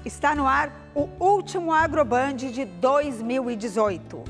Está no ar o último Agroband de 2018.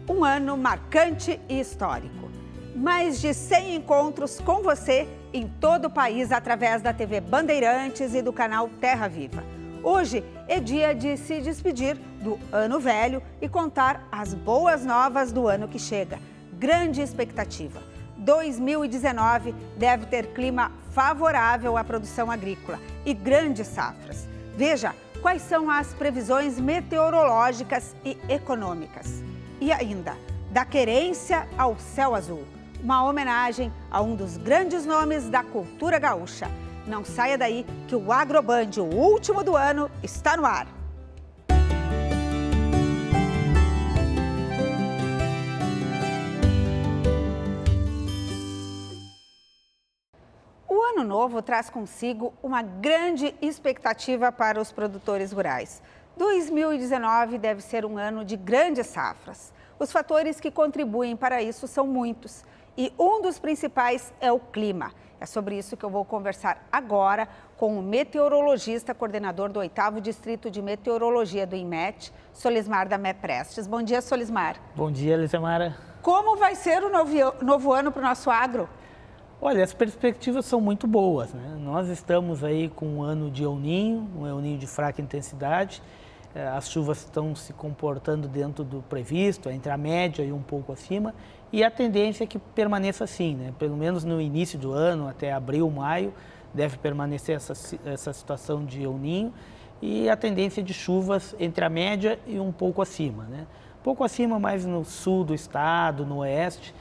Um ano marcante e histórico. Mais de 100 encontros com você em todo o país através da TV Bandeirantes e do canal Terra Viva. Hoje é dia de se despedir do ano velho e contar as boas novas do ano que chega. Grande expectativa. 2019 deve ter clima favorável à produção agrícola e grandes safras. Veja quais são as previsões meteorológicas e econômicas. E ainda, da querência ao céu azul, uma homenagem a um dos grandes nomes da cultura gaúcha. Não saia daí que o Agroband, o último do ano, está no ar. O ano novo traz consigo uma grande expectativa para os produtores rurais. 2019 deve ser um ano de grandes safras. Os fatores que contribuem para isso são muitos e um dos principais é o clima. É sobre isso que eu vou conversar agora com o meteorologista, coordenador do 8º Distrito de Meteorologia do INMET, Solismar Damé Prestes. Bom dia, Solismar. Bom dia, Lisemara. Como vai ser o novo ano para o nosso agro? Olha, as perspectivas são muito boas, né? Nós estamos aí com um ano de El Niño, um El Niño de fraca intensidade. As chuvas estão se comportando dentro do previsto, entre a média e um pouco acima. E a tendência é que permaneça assim, né? Pelo menos no início do ano, até abril, maio, deve permanecer essa situação de El Niño. E a tendência de chuvas entre a média e um pouco acima, né? Um pouco acima, mais no sul do estado, no oeste,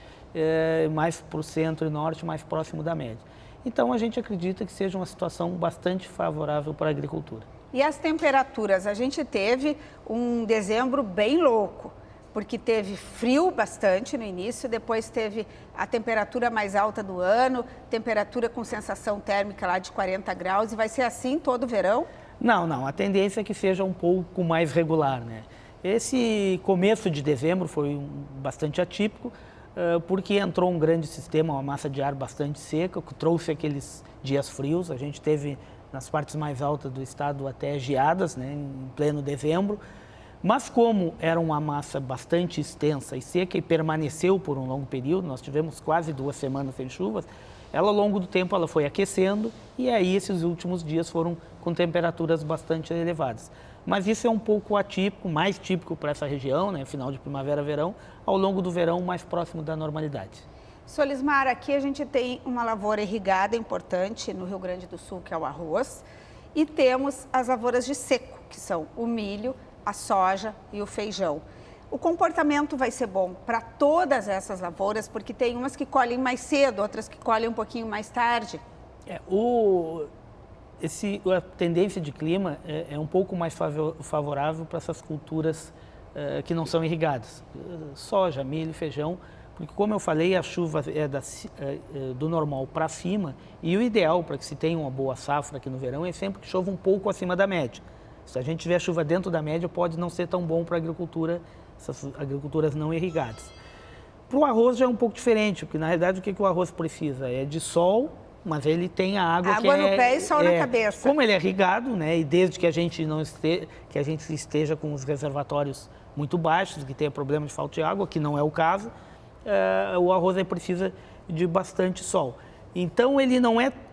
mais para o centro e norte, mais próximo da média. Então, a gente acredita que seja uma situação bastante favorável para a agricultura. E as temperaturas? A gente teve um dezembro bem louco, porque teve frio bastante no início, depois teve a temperatura mais alta do ano, temperatura com sensação térmica lá de 40 graus, e vai ser assim todo o verão? Não, a tendência é que seja um pouco mais regular, né? Esse começo de dezembro foi bastante atípico, porque entrou um grande sistema, uma massa de ar bastante seca, que trouxe aqueles dias frios. A gente teve nas partes mais altas do estado até geadas, né, em pleno dezembro. Mas como era uma massa bastante extensa e seca e permaneceu por um longo período, nós tivemos quase 2 semanas sem chuvas, ela ao longo do tempo ela foi aquecendo e aí esses últimos dias foram com temperaturas bastante elevadas. Mas isso é um pouco atípico, mais típico para essa região, né, final de primavera, verão, ao longo do verão mais próximo da normalidade. Solismar, aqui a gente tem uma lavoura irrigada importante no Rio Grande do Sul, que é o arroz, e temos as lavouras de seco, que são o milho, a soja e o feijão. O comportamento vai ser bom para todas essas lavouras, porque tem umas que colhem mais cedo, outras que colhem um pouquinho mais tarde. A tendência de clima é um pouco mais favorável para essas culturas que não são irrigadas. Soja, milho, feijão, porque como eu falei, a chuva é do normal para cima e o ideal para que se tenha uma boa safra aqui no verão é sempre que chova um pouco acima da média. Se a gente tiver chuva dentro da média, pode não ser tão bom para a agricultura, essas agriculturas não irrigadas. Para o arroz já é um pouco diferente, porque na realidade o que o arroz precisa é de sol, mas ele tem a água no pé e sol na cabeça. Como ele é irrigado, né, e desde que a gente esteja com os reservatórios muito baixos, que tenha problema de falta de água, que não é o caso, o arroz aí precisa de bastante sol. Então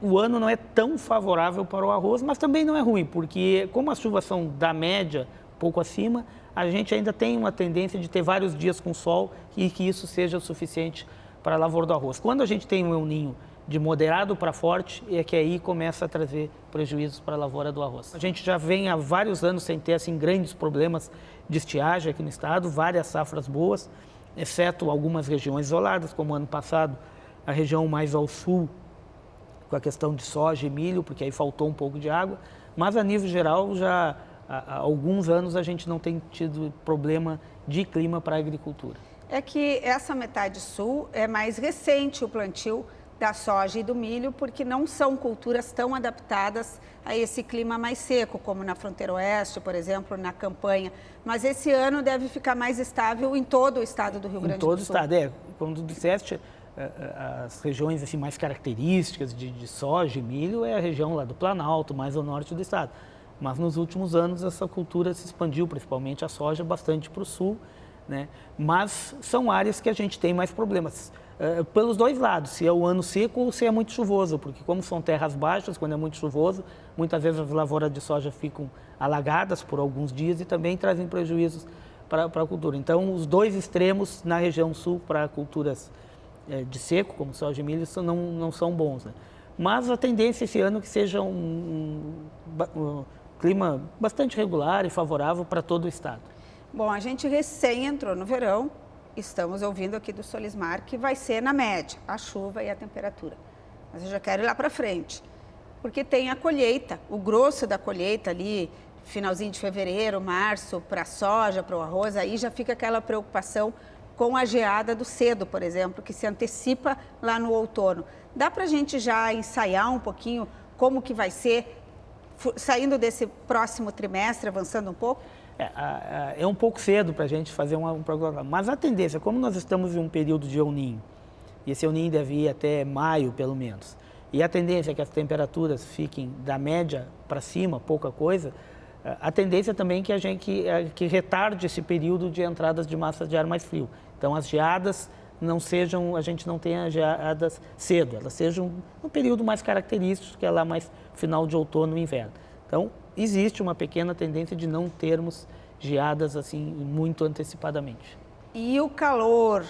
o ano não é tão favorável para o arroz, mas também não é ruim, porque como as chuvas são da média, pouco acima, a gente ainda tem uma tendência de ter vários dias com sol e que isso seja o suficiente para a lavoura do arroz. Quando a gente tem um El Niño de moderado para forte, é que aí começa a trazer prejuízos para a lavoura do arroz. A gente já vem há vários anos sem ter assim, grandes problemas de estiagem aqui no estado, várias safras boas, exceto algumas regiões isoladas, como ano passado, a região mais ao sul, com a questão de soja e milho, porque aí faltou um pouco de água, mas a nível geral, já há alguns anos a gente não tem tido problema de clima para a agricultura. É que essa metade sul é mais recente o plantio da soja e do milho, porque não são culturas tão adaptadas a esse clima mais seco, como na fronteira oeste, por exemplo, na campanha. Mas esse ano deve ficar mais estável em todo o estado do Rio Grande do Sul. Em todo o estado, como tu disseste, as regiões assim, mais características de soja e milho é a região lá do Planalto, mais ao norte do estado. Mas nos últimos anos essa cultura se expandiu, principalmente a soja, bastante para o sul, né? Mas são áreas que a gente tem mais problemas, pelos dois lados, se é o ano seco ou se é muito chuvoso, porque como são terras baixas, quando é muito chuvoso, muitas vezes as lavouras de soja ficam alagadas por alguns dias e também trazem prejuízos para a cultura. Então, os dois extremos na região sul para culturas de seco, como soja e milho, não são bons, né? Mas a tendência esse ano é que seja um clima bastante regular e favorável para todo o estado. Bom, a gente recém entrou no verão, estamos ouvindo aqui do Solismar que vai ser na média, a chuva e a temperatura. Mas eu já quero ir lá para frente, porque tem a colheita, o grosso da colheita ali, finalzinho de fevereiro, março, para a soja, para o arroz, aí já fica aquela preocupação com a geada do cedo, por exemplo, que se antecipa lá no outono. Dá para a gente já ensaiar um pouquinho como que vai ser, saindo desse próximo trimestre, avançando um pouco? É um pouco cedo para a gente fazer um programa, mas a tendência, como nós estamos em um período de El Niño, e esse El Niño deve ir até maio, pelo menos, e a tendência é que as temperaturas fiquem da média para cima, pouca coisa, a tendência também é que retarde esse período de entradas de massas de ar mais frio. Então, as geadas a gente não tenha geadas cedo, elas sejam um período mais característico, que é lá mais final de outono e inverno. Então, existe uma pequena tendência de não termos geadas assim muito antecipadamente. E o calor,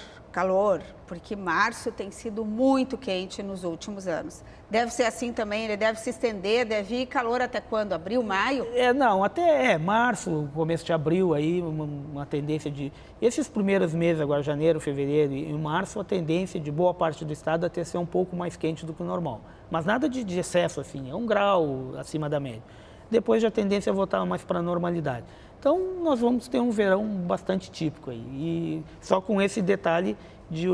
porque março tem sido muito quente nos últimos anos. Deve ser assim também, ele deve se estender, deve ir calor até quando? Abril, maio? Não, até março, começo de abril, aí uma tendência de... Esses primeiros meses, agora janeiro, fevereiro e março, a tendência de boa parte do estado até ser um pouco mais quente do que o normal. Mas nada de excesso, assim, é 1 grau acima da média. Depois a tendência é voltar mais para a normalidade. Então, nós vamos ter um verão bastante típico aí, e só com esse detalhe de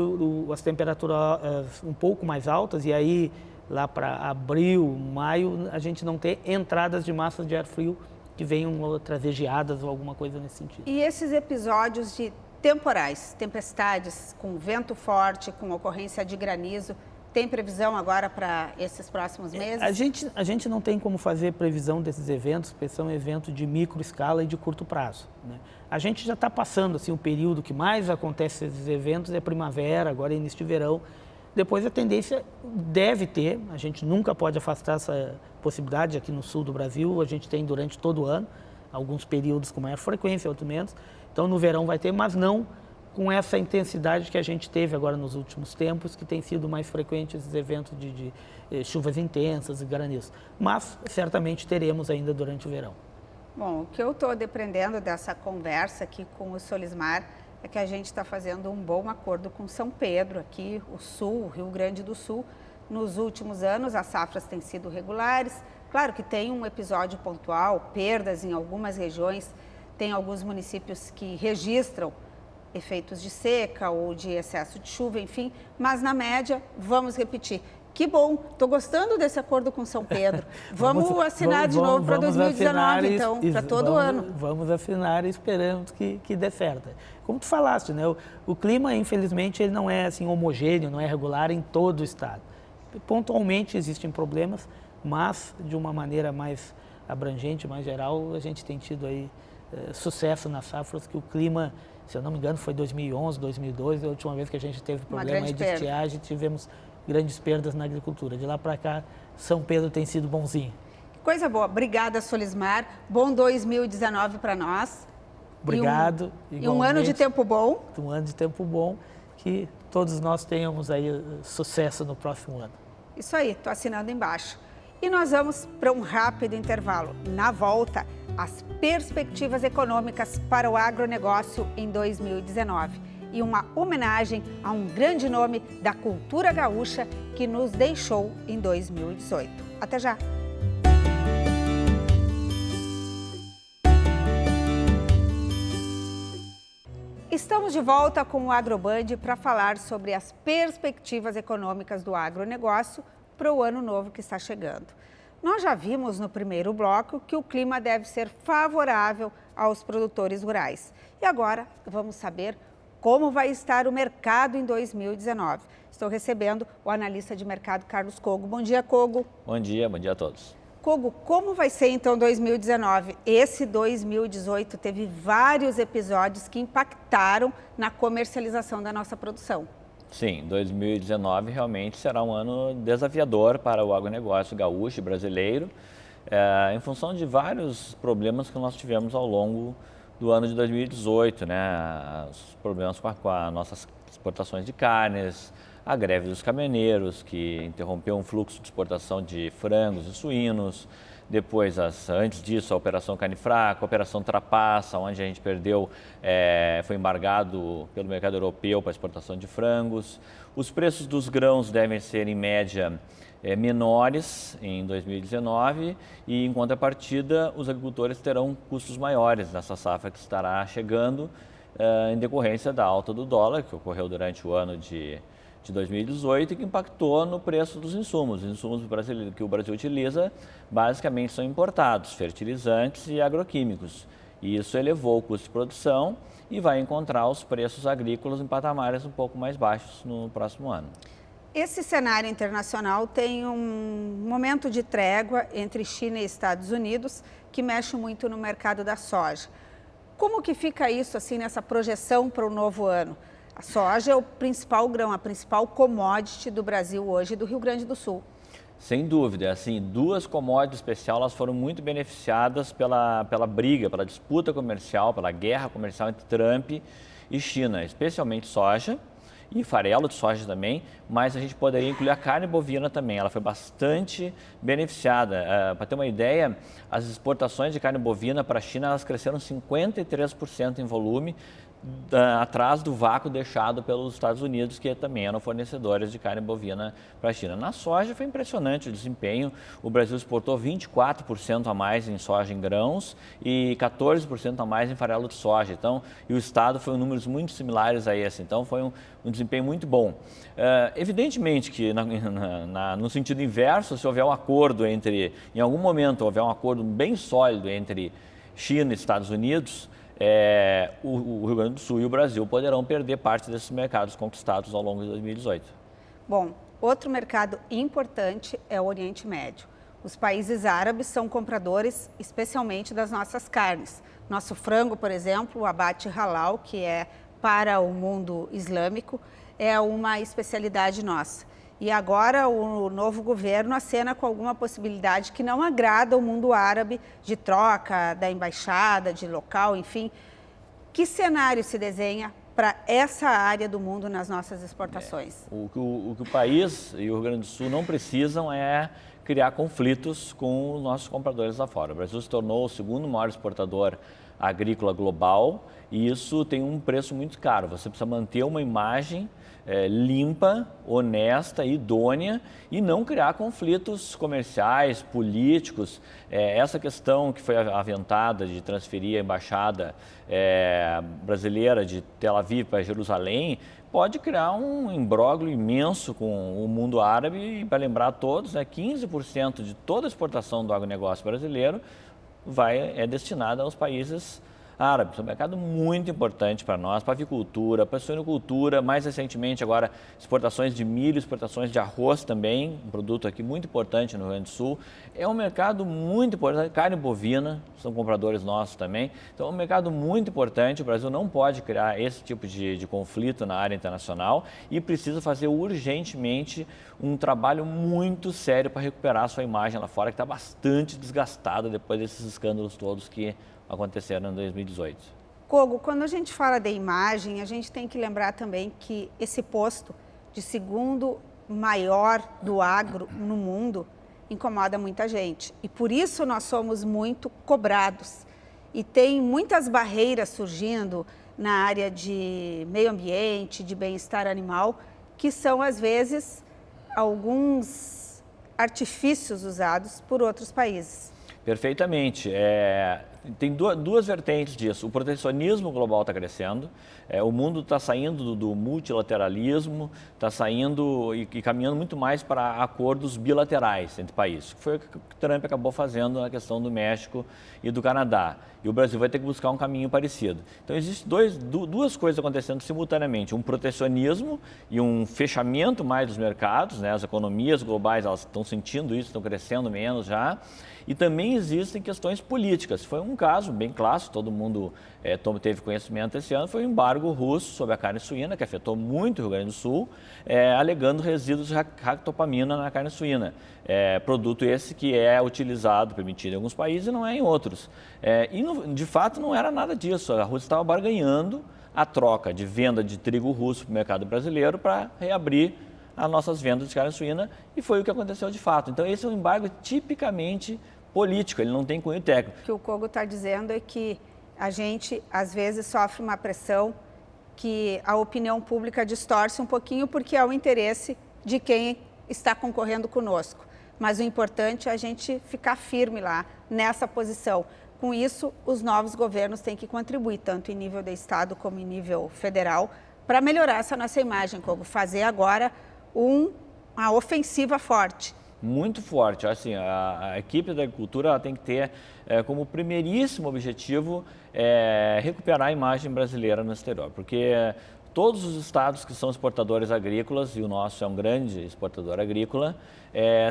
as temperaturas um pouco mais altas, e aí lá para abril, maio, a gente não ter entradas de massas de ar frio que venham trazer geadas ou alguma coisa nesse sentido. E esses episódios de temporais, tempestades com vento forte, com ocorrência de granizo, tem previsão agora para esses próximos meses? A gente não tem como fazer previsão desses eventos, porque são eventos de micro escala e de curto prazo, né? A gente já está passando assim, o período que mais acontece esses eventos é primavera, agora é início de verão. Depois a tendência deve ter, a gente nunca pode afastar essa possibilidade aqui no sul do Brasil, a gente tem durante todo o ano, alguns períodos com maior frequência, outros menos. Então no verão vai ter, mas não com essa intensidade que a gente teve agora nos últimos tempos, que tem sido mais frequente esses eventos de chuvas intensas e granizo. Mas certamente teremos ainda durante o verão. Bom, o que eu estou depreendendo dessa conversa aqui com o Solismar é que a gente está fazendo um bom acordo com São Pedro, aqui o sul, o Rio Grande do Sul. Nos últimos anos as safras têm sido regulares, claro que tem um episódio pontual, perdas em algumas regiões, tem alguns municípios que registram efeitos de seca ou de excesso de chuva, enfim, mas na média, vamos repetir. Que bom, estou gostando desse acordo com São Pedro. Vamos assinar de novo para 2019, então, para todo ano. Vamos assinar e esperamos que dê certo. Como tu falaste, né? O clima, infelizmente, ele não é assim homogêneo, não é regular em todo o estado. Pontualmente existem problemas, mas de uma maneira mais abrangente, mais geral, a gente tem tido aí sucesso nas safras, que o clima, se eu não me engano, foi 2011, 2012, a última vez que a gente teve problema aí de estiagem, tivemos grandes perdas na agricultura. De lá para cá, São Pedro tem sido bonzinho. Coisa boa. Obrigada, Solismar. Bom 2019 para nós. Obrigado. E um ano de tempo bom. Um ano de tempo bom, que todos nós tenhamos aí sucesso no próximo ano. Isso aí, estou assinando embaixo. E nós vamos para um rápido intervalo. Na volta, as perspectivas econômicas para o agronegócio em 2019. E uma homenagem a um grande nome da cultura gaúcha que nos deixou em 2018. Até já! Estamos de volta com o AgroBand para falar sobre as perspectivas econômicas do agronegócio para o ano novo que está chegando. Nós já vimos no primeiro bloco que o clima deve ser favorável aos produtores rurais. E agora vamos saber como vai estar o mercado em 2019. Estou recebendo o analista de mercado Carlos Cogo. Bom dia, Cogo. Bom dia a todos. Kogo, como vai ser então 2019? Esse 2018 teve vários episódios que impactaram na comercialização da nossa produção. Sim, 2019 realmente será um ano desafiador para o agronegócio gaúcho e brasileiro, em função de vários problemas que nós tivemos ao longo do ano de 2018, né? Os problemas com as nossas exportações de carnes, a greve dos caminhoneiros, que interrompeu um fluxo de exportação de frangos e suínos. Depois, antes disso, a Operação Carne Fraca, a Operação Trapaça, onde a gente perdeu, foi embargado pelo mercado europeu para a exportação de frangos. Os preços dos grãos devem ser, em média, menores em 2019 e, em contrapartida, os agricultores terão custos maiores nessa safra que estará chegando em decorrência da alta do dólar, que ocorreu durante o ano de 2018 e que impactou no preço dos insumos. Os insumos que o Brasil utiliza basicamente são importados, fertilizantes e agroquímicos. E isso elevou o custo de produção e vai encontrar os preços agrícolas em patamares um pouco mais baixos no próximo ano. Esse cenário internacional tem um momento de trégua entre China e Estados Unidos que mexe muito no mercado da soja. Como que fica isso assim nessa projeção para o novo ano? A soja é o principal grão, a principal commodity do Brasil hoje, do Rio Grande do Sul. Sem dúvida, assim, duas commodities especiais elas foram muito beneficiadas pela briga, pela disputa comercial, pela guerra comercial entre Trump e China, especialmente soja e farelo de soja também, mas a gente poderia incluir a carne bovina também, ela foi bastante beneficiada. Para ter uma ideia, as exportações de carne bovina para a China elas cresceram 53% em volume, atrás do vácuo deixado pelos Estados Unidos, que também eram fornecedores de carne bovina para a China. Na soja foi impressionante o desempenho, o Brasil exportou 24% a mais em soja em grãos e 14% a mais em farelo de soja, então, e o estado foi números muito similares a esse, então foi um desempenho muito bom. Evidentemente que no sentido inverso, se houver um acordo em algum momento houver um acordo bem sólido entre China e Estados Unidos, o Rio Grande do Sul e o Brasil poderão perder parte desses mercados conquistados ao longo de 2018. Bom, outro mercado importante é o Oriente Médio. Os países árabes são compradores especialmente das nossas carnes. Nosso frango, por exemplo, o abate halal, que é para o mundo islâmico, é uma especialidade nossa. E agora o novo governo acena com alguma possibilidade que não agrada o mundo árabe de troca da embaixada, de local, enfim. Que cenário se desenha para essa área do mundo nas nossas exportações? O que o país e o Rio Grande do Sul não precisam é criar conflitos com os nossos compradores lá fora. O Brasil se tornou o segundo maior exportador agrícola global e isso tem um preço muito caro. Você precisa manter uma imagem limpa, honesta, idônea e não criar conflitos comerciais, políticos. Essa questão que foi aventada de transferir a embaixada brasileira de Tel Aviv para Jerusalém pode criar um imbróglio imenso com o mundo árabe e, para lembrar a todos, 15% de toda a exportação do agronegócio brasileiro é destinada aos países árabes. É um mercado muito importante para nós, para a avicultura, para a suinocultura, mais recentemente agora exportações de milho, exportações de arroz também, um produto aqui muito importante no Rio Grande do Sul. É um mercado muito importante, carne bovina, são compradores nossos também. Então é um mercado muito importante, o Brasil não pode criar esse tipo de conflito na área internacional e precisa fazer urgentemente um trabalho muito sério para recuperar a sua imagem lá fora, que está bastante desgastada depois desses escândalos todos que aconteceram em 2018. Kogo, quando a gente fala de imagem, a gente tem que lembrar também que esse posto de segundo maior do agro no mundo incomoda muita gente. E por isso nós somos muito cobrados. E tem muitas barreiras surgindo na área de meio ambiente, de bem-estar animal, que são, às vezes, alguns artifícios usados por outros países. Perfeitamente. tem duas vertentes disso. O protecionismo global está crescendo, o mundo está saindo do multilateralismo, está saindo e caminhando muito mais para acordos bilaterais entre países, que foi o que o Trump acabou fazendo na questão do México e do Canadá. E o Brasil vai ter que buscar um caminho parecido. Então, existem duas coisas acontecendo simultaneamente, um protecionismo e um fechamento mais dos mercados, né? As economias globais elas estão sentindo isso, estão crescendo menos já. E também existem questões políticas. Foi um caso bem clássico, todo mundo teve conhecimento esse ano, foi o embargo russo sobre a carne suína, que afetou muito o Rio Grande do Sul, alegando resíduos de ractopamina na carne suína. Produto esse que é utilizado, permitido em alguns países e não é em outros. De fato, não era nada disso. A Rússia estava barganhando a troca de venda de trigo russo para o mercado brasileiro para reabrir as nossas vendas de carne suína, e foi o que aconteceu de fato. Então, esse é um embargo tipicamente político, ele não tem cunho técnico. O que o Kogo está dizendo é que a gente, às vezes, sofre uma pressão que a opinião pública distorce um pouquinho porque é o interesse de quem está concorrendo conosco. Mas o importante é a gente ficar firme lá, nessa posição. Com isso, os novos governos têm que contribuir, tanto em nível de Estado como em nível federal, para melhorar essa nossa imagem, Kogo. Fazer agora uma ofensiva forte. Muito forte. Assim, a equipe da agricultura ela tem que ter como primeiríssimo objetivo recuperar a imagem brasileira no exterior, porque todos os estados que são exportadores agrícolas, e o nosso é um grande exportador agrícola,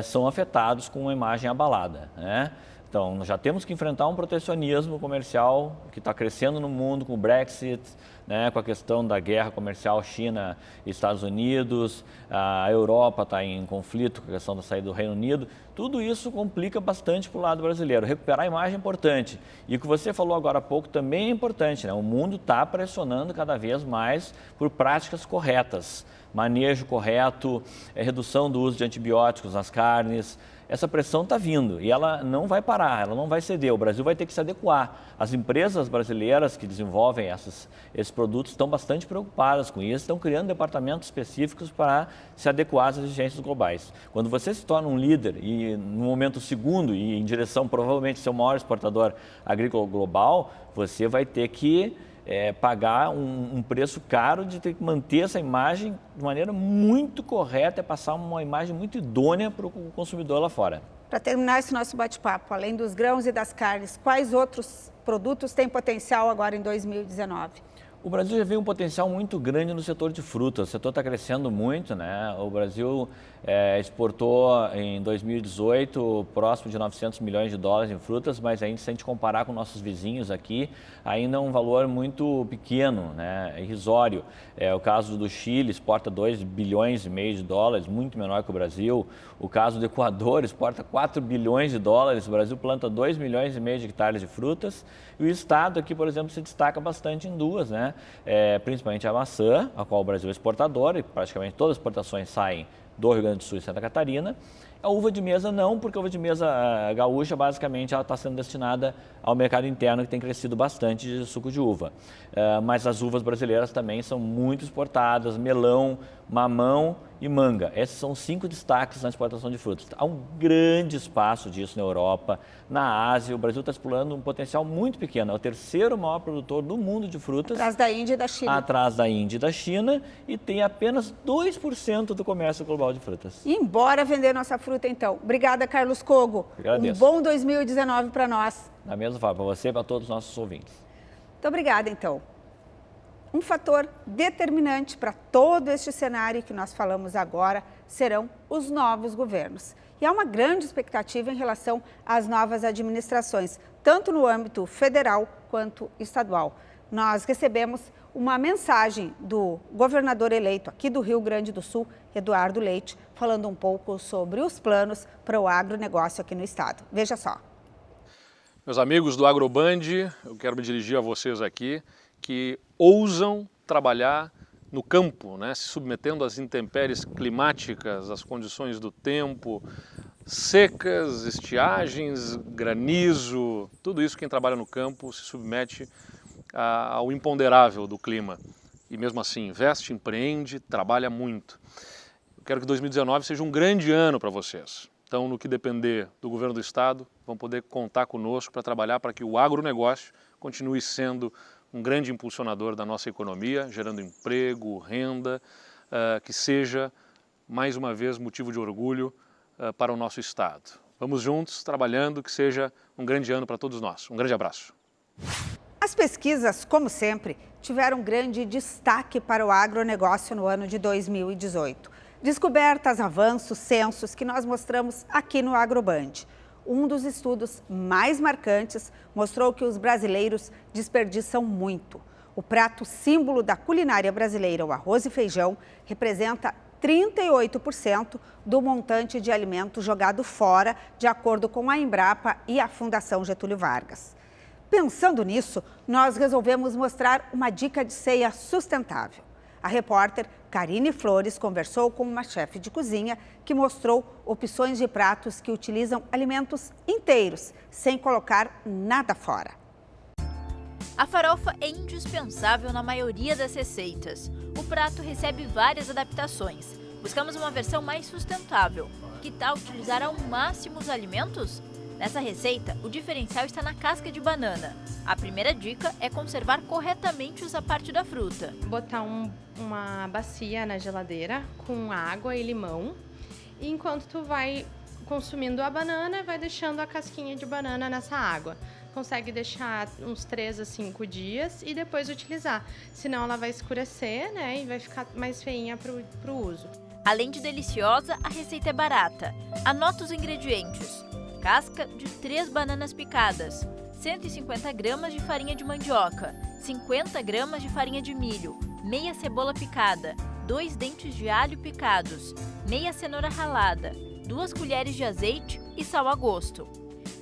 são afetados com uma imagem abalada, né? Então, nós já temos que enfrentar um protecionismo comercial que está crescendo no mundo com o Brexit, né, com a questão da guerra comercial China e Estados Unidos, a Europa está em conflito com a questão da saída do Reino Unido. Tudo isso complica bastante para o lado brasileiro. Recuperar a imagem é importante. E o que você falou agora há pouco também é importante, né? O mundo está pressionando cada vez mais por práticas corretas. Manejo correto, redução do uso de antibióticos nas carnes. Essa pressão está vindo e ela não vai parar, ela não vai ceder. O Brasil vai ter que se adequar. As empresas brasileiras que desenvolvem esses produtos estão bastante preocupadas com isso, estão criando departamentos específicos para se adequar às exigências globais. Quando você se torna um líder e no momento segundo e em direção provavelmente ao seu maior exportador agrícola global, você vai ter que pagar um preço caro de ter que manter essa imagem de maneira muito correta, passar uma imagem muito idônea para o consumidor lá fora. Para terminar esse nosso bate-papo, além dos grãos e das carnes, quais outros produtos têm potencial agora em 2019? O Brasil já vê um potencial muito grande no setor de frutas. O setor está crescendo muito, né? O Brasil exportou em 2018 próximo de 900 milhões de dólares em frutas, mas ainda se a gente comparar com nossos vizinhos aqui, ainda é um valor muito pequeno, né? Irrisório. O caso do Chile exporta 2 bilhões e meio de dólares, muito menor que o Brasil. O caso do Equador exporta 4 bilhões de dólares, o Brasil planta 2 milhões e meio de hectares de frutas. E o estado aqui, por exemplo, se destaca bastante em duas, né? Principalmente a maçã, a qual o Brasil é exportador, e praticamente todas as exportações saem do Rio Grande do Sul e Santa Catarina. A uva de mesa não, porque a uva de mesa gaúcha, basicamente, ela está sendo destinada ao mercado interno, que tem crescido bastante de suco de uva. Mas as uvas brasileiras também são muito exportadas, melão, mamão e manga. Esses são 5 destaques na exportação de frutas. Há um grande espaço disso na Europa, na Ásia. O Brasil está explorando um potencial muito pequeno. É o terceiro maior produtor do mundo de frutas. Atrás da Índia e da China. Atrás da Índia e da China, e tem apenas 2% do comércio global de frutas. E embora vender nossa fruta, então. Obrigada, Carlos Kogo. Agradeço. Um bom 2019 para nós. Da mesma forma, para você e para todos os nossos ouvintes. Muito obrigada, então. Um fator determinante para todo este cenário que nós falamos agora serão os novos governos. E há uma grande expectativa em relação às novas administrações, tanto no âmbito federal quanto estadual. Nós recebemos uma mensagem do governador eleito aqui do Rio Grande do Sul, Eduardo Leite, falando um pouco sobre os planos para o agronegócio aqui no estado. Veja só. Meus amigos do Agroband, eu quero me dirigir a vocês aqui que ousam trabalhar no campo, né, se submetendo às intempéries climáticas, às condições do tempo, secas, estiagens, granizo, tudo isso quem trabalha no campo se submete ao imponderável do clima. E mesmo assim, investe, empreende, trabalha muito. Eu quero que 2019 seja um grande ano para vocês, Então, no que depender do governo do estado, vão poder contar conosco para trabalhar para que o agronegócio continue sendo um grande impulsionador da nossa economia, gerando emprego, renda, que seja, mais uma vez, motivo de orgulho para o nosso estado. Vamos juntos, trabalhando, que seja um grande ano para todos nós. Um grande abraço. As pesquisas, como sempre, tiveram grande destaque para o agronegócio no ano de 2018. Descobertas, avanços, censos que nós mostramos aqui no AgroBand. Um dos estudos mais marcantes mostrou que os brasileiros desperdiçam muito. O prato símbolo da culinária brasileira, o arroz e feijão, representa 38% do montante de alimento jogado fora, de acordo com a Embrapa e a Fundação Getúlio Vargas. Pensando nisso, nós resolvemos mostrar uma dica de ceia sustentável. A repórter Karine Flores conversou com uma chefe de cozinha que mostrou opções de pratos que utilizam alimentos inteiros, sem colocar nada fora. A farofa é indispensável na maioria das receitas. O prato recebe várias adaptações. Buscamos uma versão mais sustentável. Que tal utilizar ao máximo os alimentos? Nessa receita, o diferencial está na casca de banana. A primeira dica é conservar corretamente essa parte da fruta. Botar uma bacia na geladeira com água e limão. E enquanto tu vai consumindo a banana, vai deixando a casquinha de banana nessa água. Consegue deixar uns 3 a 5 dias e depois utilizar. Senão ela vai escurecer, né, e vai ficar mais feinha pro uso. Além de deliciosa, a receita é barata. Anota os ingredientes. Casca de 3 bananas picadas, 150 gramas de farinha de mandioca, 50 gramas de farinha de milho, meia cebola picada, 2 dentes de alho picados, meia cenoura ralada, 2 colheres de azeite e sal a gosto.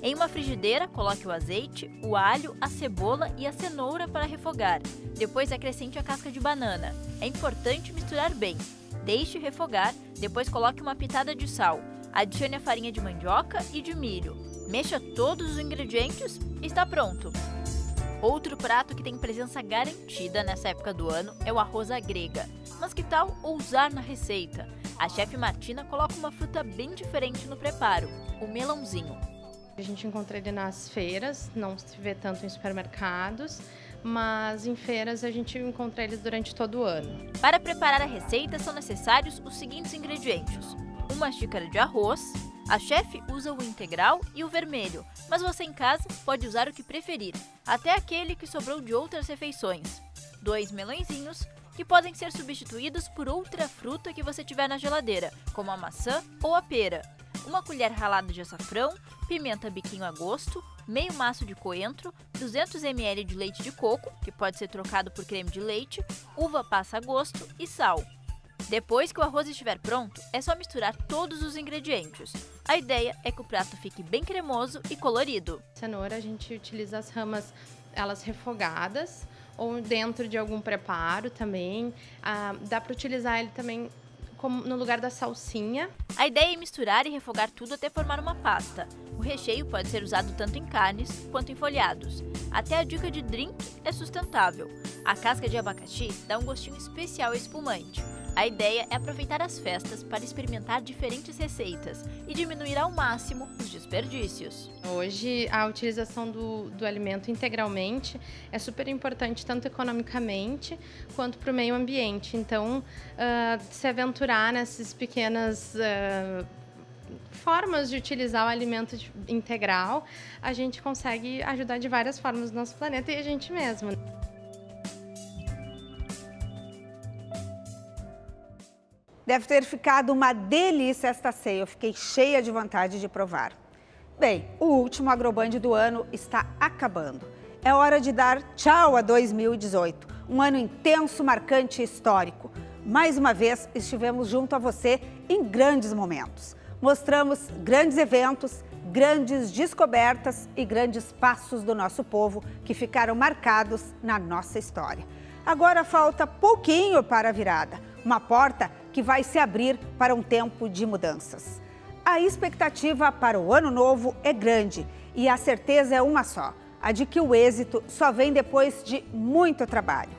Em uma frigideira, coloque o azeite, o alho, a cebola e a cenoura para refogar. Depois acrescente a casca de banana. É importante misturar bem. Deixe refogar, depois coloque uma pitada de sal. Adicione a farinha de mandioca e de milho. Mexa todos os ingredientes e está pronto. Outro prato que tem presença garantida nessa época do ano é o arroz à grega. Mas que tal ousar na receita? A chefe Martina coloca uma fruta bem diferente no preparo, o melãozinho. A gente encontra ele nas feiras, não se vê tanto em supermercados, mas em feiras a gente encontra eles durante todo o ano. Para preparar a receita são necessários os seguintes ingredientes: 1 xícara de arroz, a chefe usa o integral e o vermelho, mas você em casa pode usar o que preferir, até aquele que sobrou de outras refeições. 2 melõezinhos, que podem ser substituídos por outra fruta que você tiver na geladeira, como a maçã ou a pera. 1 colher ralada de açafrão, pimenta biquinho a gosto, meio maço de coentro, 200 ml de leite de coco, que pode ser trocado por creme de leite, uva passa a gosto e sal. Depois que o arroz estiver pronto, é só misturar todos os ingredientes. A ideia é que o prato fique bem cremoso e colorido. Cenoura, a gente utiliza as ramas, elas refogadas, ou dentro de algum preparo também. Dá para utilizar ele também como no lugar da salsinha. A ideia é misturar e refogar tudo até formar uma pasta. O recheio pode ser usado tanto em carnes quanto em folhados. Até a dica de drink é sustentável. A casca de abacaxi dá um gostinho especial ao espumante. A ideia é aproveitar as festas para experimentar diferentes receitas e diminuir ao máximo os desperdícios. Hoje, a utilização do alimento integralmente é super importante, tanto economicamente quanto para o meio ambiente. Então, se aventurar nessas pequenas formas de utilizar o alimento integral, a gente consegue ajudar de várias formas o nosso planeta e a gente mesmo. Deve ter ficado uma delícia esta ceia, eu fiquei cheia de vontade de provar. Bem, o último AgroBand do ano está acabando. É hora de dar tchau a 2018, um ano intenso, marcante e histórico. Mais uma vez, estivemos junto a você em grandes momentos. Mostramos grandes eventos, grandes descobertas e grandes passos do nosso povo que ficaram marcados na nossa história. Agora falta pouquinho para a virada, uma porta que vai se abrir para um tempo de mudanças. A expectativa para o ano novo é grande e a certeza é uma só, a de que o êxito só vem depois de muito trabalho.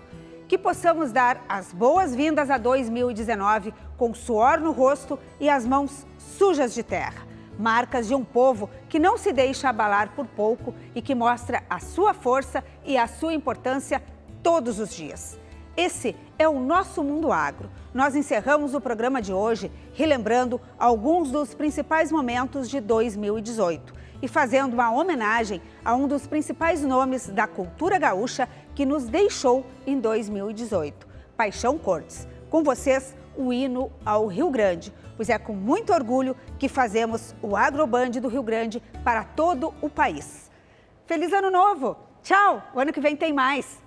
Que possamos dar as boas-vindas a 2019 com suor no rosto e as mãos sujas de terra, marcas de um povo que não se deixa abalar por pouco e que mostra a sua força e a sua importância todos os dias. Esse é o nosso Mundo Agro. Nós encerramos o programa de hoje relembrando alguns dos principais momentos de 2018 e fazendo uma homenagem a um dos principais nomes da cultura gaúcha que nos deixou em 2018, Paixão Cortes. Com vocês, o hino ao Rio Grande, pois é com muito orgulho que fazemos o Agroband do Rio Grande para todo o país. Feliz Ano Novo! Tchau! O ano que vem tem mais!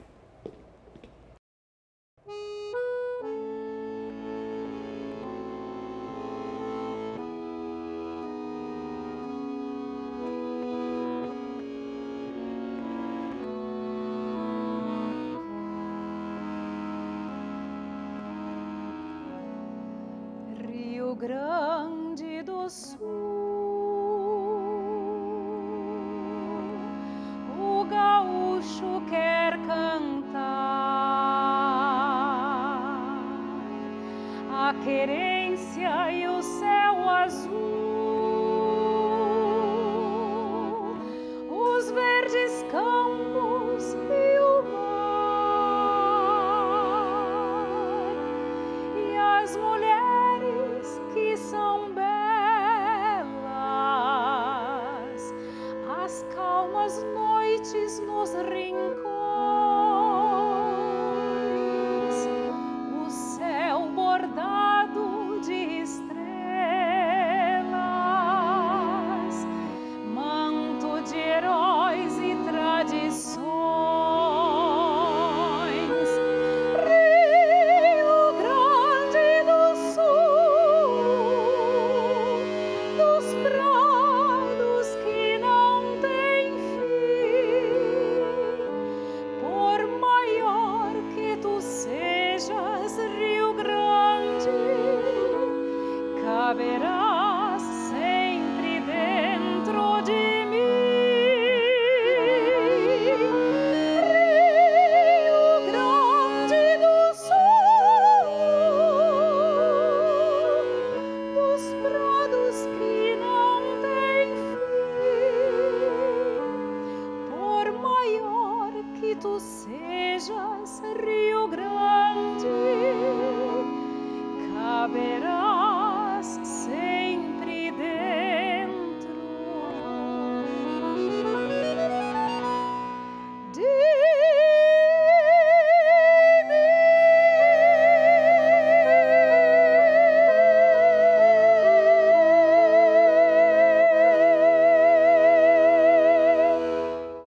Rio Grande do Sul, o gaúcho quer cantar a querência e o céu azul, os verdes campos e o mar e as mulheres que são belas, as calmas noites nos rincões, o céu bordado de estrelas, manto de heróis e tradições. Rio Grande do Sul, dos prados que não têm fim, por maior que tu sejas, Rio Grande, caberás sempre dentro de mim. Rio Grande do Sul, dos prados que não têm fim, por maior que tu sejas, Rio Grande,